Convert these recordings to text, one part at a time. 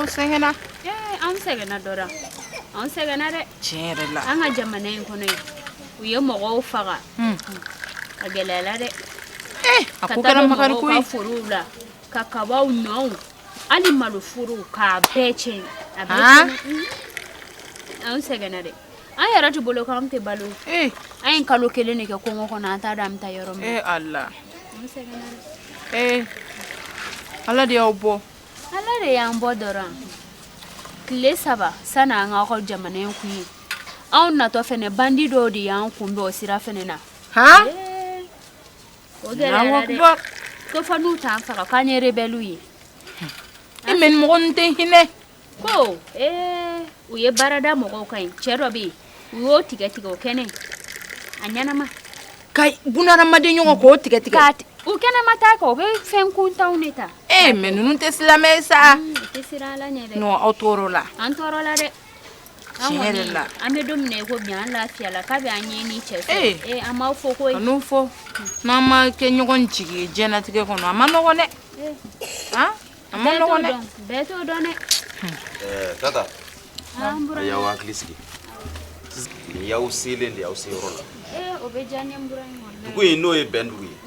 aw sɛgɛnna an sɛgɛnna dɔra an sɛgɛnna dɛ tiɲɛ yɛrɛ la an ka jamana in kɔnɔ u ye mɔgɔw faga a gɛlɛyala dɛ a ko kɛra makari ko ye ka forow la ka kabaw ɲɔw hali malo forow k'a bɛɛ tiɲɛ a bɛɛ tiɲɛ an sɛgɛnna dɛ an yɛrɛ tɛ bolo k'an tɛ balo an ye kalo kelen de kɛ kɔngɔ kɔnɔ an t'a dɔn an bɛ taa yɔrɔ min Allah an sɛgɛnna dɛ Allah de y'aw bɔ ala de y'an bɔ dɔrɔn tile 3 sani an ka jamana in kun ye anw natɔ fɛnɛ bandi dɔw de y'an kunbɛn o sira fɛnɛ na o gɛlɛyara dɛ ko fɔ n'u t'an faga k'an ye rebelle ye mais mɔgɔ ninnu tɛ hinɛ ko u ye baarada mɔgɔw kan cɛ dɔ bɛ yen u y'o tigɛ o kɛnɛ a ɲɛnama ka bunadamaden ɲɔgɔn k'o tigɛ u kɛnɛma taa kɛ o bɛ fɛn kuntanw de ta mais ninnu tɛ silamɛ sa u tɛ siran ala ɲɛ dɛ non aw tɔɔrɔ la an tɔɔrɔ la dɛ tiɲɛ yɛrɛ la an bɛ don min na i ko bi an lafiya la k'a bɛ an ɲɛ ni cɛ fɛ an m'aw fɔ ko ye n'o fɔ n'an ma kɛ ɲɔgɔn jigi ye diɲɛlatigɛ kɔnɔ a ma nɔgɔn dɛ a ma nɔgɔn dɛ bɛɛ t'o dɔn dɛ Tata y'aw hakili sigi ni y'aw selen de y'aw se yɔrɔ la o bɛ diya n ye n burankɛ dugu in n'o ye bɛn dugu ye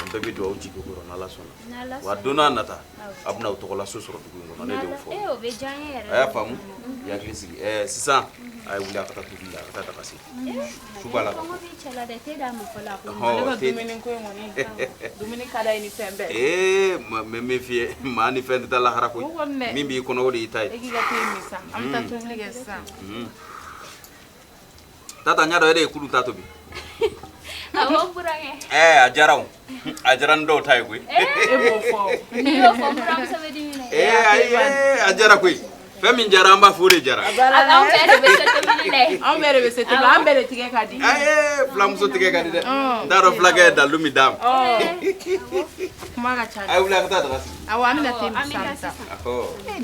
an bɛɛ bɛ dugawu jigi kɔrɔ n'Ala sɔnna wa don n'a nata a bɛna tɔgɔla so sɔrɔ dugu in kɔnɔ ne de y'o fɔ o bɛ diya n ye yɛrɛ a y'a faamu i hakili sigi sisan a ye wuli a ka taa tobili la a ka taa daga sigi su b'a la kɔngɔ b'i cɛ la dɛ te d'a ma fɔlɔ a ko ale ka dumuni ko in kɔni dumuni ka d'a ye ni fɛn bɛɛ mɛ min f'i ye maa ni fɛn tɛ taa lahara koyi min b'i kɔnɔ o de y'i ta ye e k'i ka te min sisan an bɛ taa tobili kɛ sisan Tata ɲa dɔn e de ye kulu ta tobi awɔ burankɛ a diyara o a diyara ni dɔw ta ye koyi e b'o fɔ n'i y'o fɔ buramuso bɛ dimi dɛ ayi a diyara koyi fɛn min diyara an b'a fɔ o de diyara anw bɛɛ de bɛ se tobili la anw bɛɛ de bɛ se tobili an bɛɛ de tigɛ ka di fulamuso tigɛ ka di dɛ n t'a dɔn fulakɛ ye dalu min d'a ma kuma ka ca a ye wuli a ka taa daga sigi awɔ an bɛna te min sisan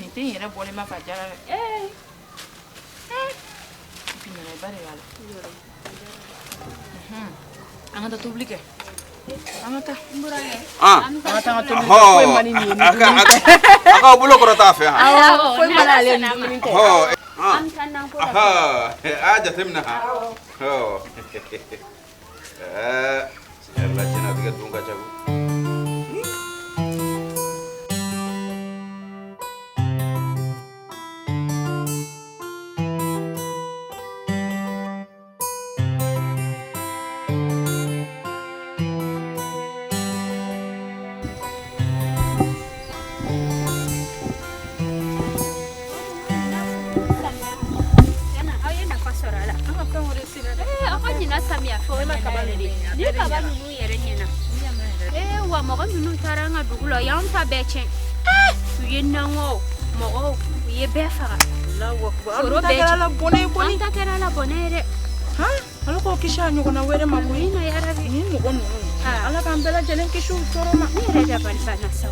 nin te in yɛrɛ bɔlen ma fa jara dɛ ba de b'a la an ka taa tobili kɛ an ka taa burankɛ an ka taa tobili kɛ foyi man di nin ye a k'aw bolo kɔrɔ t'a fɛ awɔ foyi man d'ale ni dumuni tɛ an bɛ taa nakɔ la a jateminɛ ha yɛrɛ la diɲɛlatigɛ don ka ca koyi wa mɔgɔ minnu taara an ka dugu la y'an ta bɛɛ tiɲɛ u ye naŋɔ mɔgɔw u ye bɛɛ faga foro bɛɛ tiɲɛ an ta kɛra la bɔnɛ ye dɛ ala k'o kisi a ɲɔgɔnna wɛrɛ ma koyi na yarabi ni mɔgɔ ninnu ala k'an bɛɛ lajɛlen kisi u tɔɔrɔ ma ne yɛrɛ dabali banna sa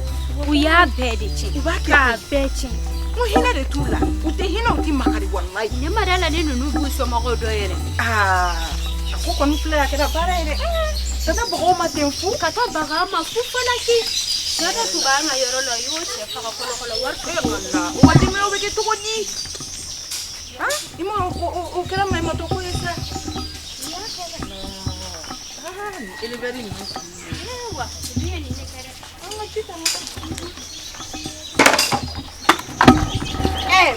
u y'a bɛɛ de tiɲɛ u b'a k'a bɛɛ tiɲɛ ko hinɛ de t'u la u tɛ hinɛ u tɛ makari walayi ne ma da la ne ninnu b'u somɔgɔw dɔ yɛrɛ a ko kɔni filɛ a kɛra baara ye dɛ ka taa bagaw ma ten fu ka taa baga ma fu falaki dɔ de tun b'an ka yɔrɔ la i y'o cɛ faga fɔlɔfɔlɔ wari o ka denbayaw bɛ kɛ cogo di i ma o kɛra maɲumatɔ ko ye sa nin elevɛri ninnu wa nin ye nin de kɛ dɛ an ka ci ta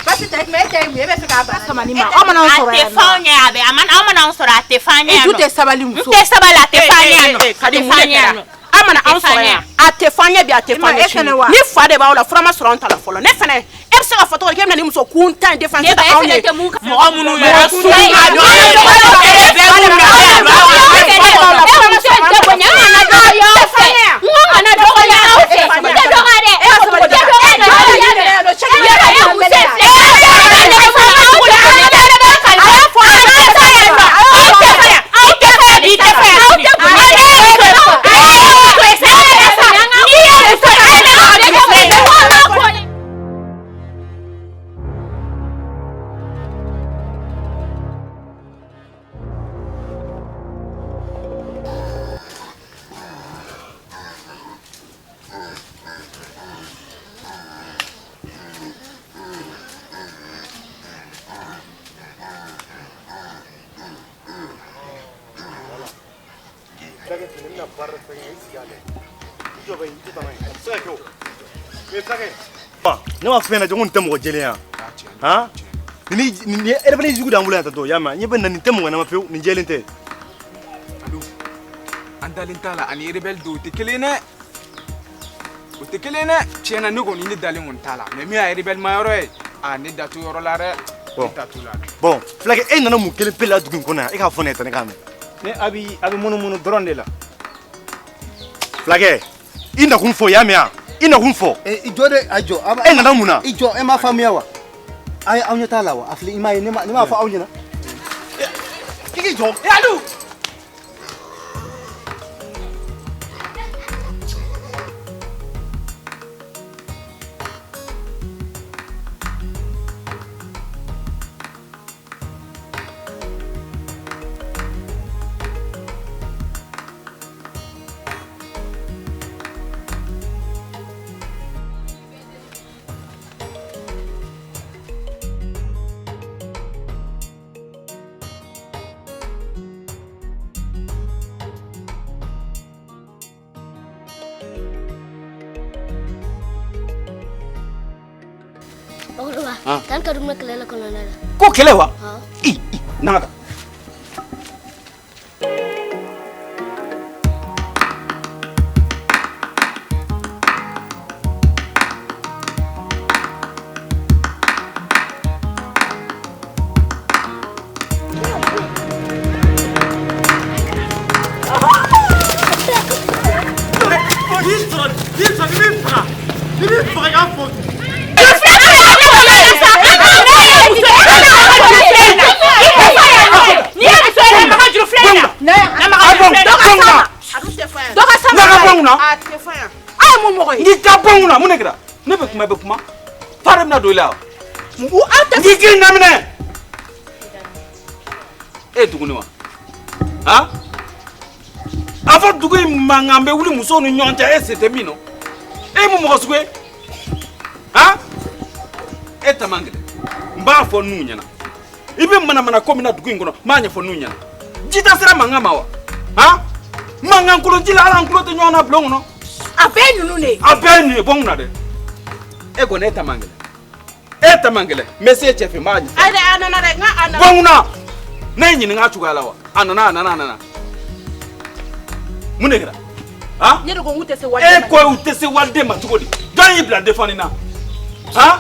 basi tɛ mais e tɛ mun ye e bɛ fɛ k'a bara sama ni ma aw mana sɔrɔ yan nɔ a tɛ f'anw ɲɛ a bɛ aw mana anw sɔrɔ a tɛ f'an ɲɛ yan nɔ e du tɛ sabali muso n tɛ sabali a tɛ f'an ɲɛ yan nɔ ka di mun de kɛra aw mana anw sɔrɔ yan a tɛ f'an ɲɛ bi a tɛ f'an ɲɛ sini ni fa de b'aw la fura ma sɔrɔ anw ta la fɔlɔ ne fɛnɛ e bɛ se ka fɔ tɔgɔ di k'e bɛna ni muso kuntan in défense ta anw ye mɔgɔ minnu yɛrɛ sun ne ma fɛn na jogo tɛ mɔgɔ jɛlen ya han ni rebelle jugu dan bolo ta to yama ni ben ni tɛ mɔgɔ na ma few ni jɛlen tɛ andalin tala ani rebelle do te kelene o te kelene tiena ne ko ni dalin on tala mais mi a rebelle mayoro e a ne datu yoro la re bon flake e nana mu kelen pe la dugun kona e ka fɔ ne ta ne ka me ne abi munu dron de la flake ina kun fɔ yama ina kun fɔ i jode ajo e nana muna i jo e ma famiya wa ay aw nyata la wa afli ima ni ma fa aw nyina kiki jo e alu kan ka dum kele la kono nala ko kele wa i nada ne be kuma fare na do la mu ata ngiki namne e duguni wa ha afa dugu mangambe wuli muso ni nyonja e c'était mino e mu mo sugwe ha e tamangede mba fo nunya na ibe mana ko mina dugu ngono manya fo nunya na jita sira mangama wa ha mangan kulo jila ala kulo to nyona blongo no abenu ne abenu bongna de e go ne tamangele message chef manya ada anana re nga anana bongna ne nyini nga chugala wa anana munegra ha ne go ngute se wade e ko utese wade ma tugodi dan yibla defanina ha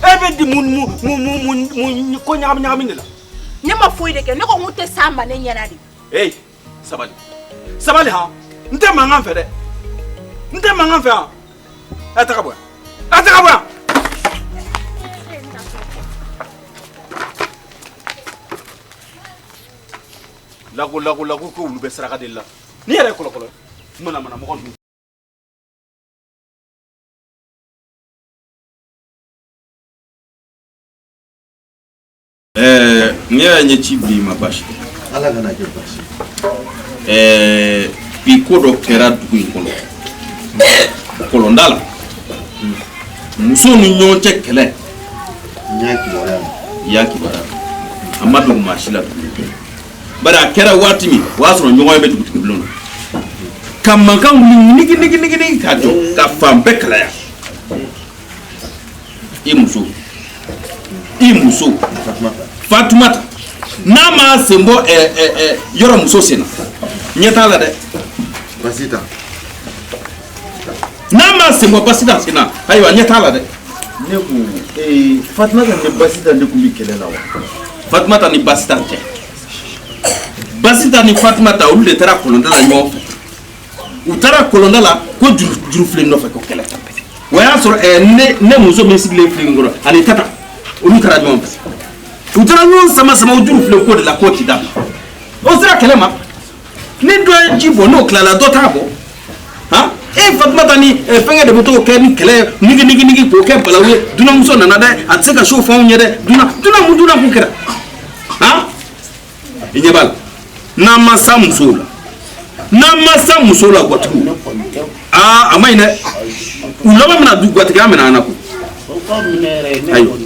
e be di mun ko nyam ni la ne ma foi de ke ne go ngute samba ne nyana di hey sabali ha nte mangan fede nte mangan fe ha ataka bwa lagu ko wulu be saraka de la ni yere kolo mana mo kon ni ya nye chibi mabashi ala gana je bashi bi ko do kera dugu kolondala muso ni nyonche kele yaki bara amadu mashila bara kera watimi wasoro nyoy be dugu blon kam kan nigi ka jo ka fambe kala ya imuso Fatumata nama sembo yoro muso sena nyeta la de basita nama sembo basita sena aywa nyeta la de ne ku Fatumata ne basita de ku mi kelela wa Fatumata ni basita te basita ni Fatumata ulu de tara kolonda la nyofa utara kolonda la ko juru fle no fa ko kele tapé waya so ne muso me sigle fle ngoro ani tata ulu tara nyofa utara nyon sama ujuru fle ko de la ko kidam o sira kelema ni do jibo no klala do tabo ha Fatumata ni fenge de boto ke ni kele nigi ko ke balawe duna muso nana da atseka show fa unyede duna ku kera ha inyebal na masa musola gwatu amaine ulama mina du gwatu ga mina anaku ayo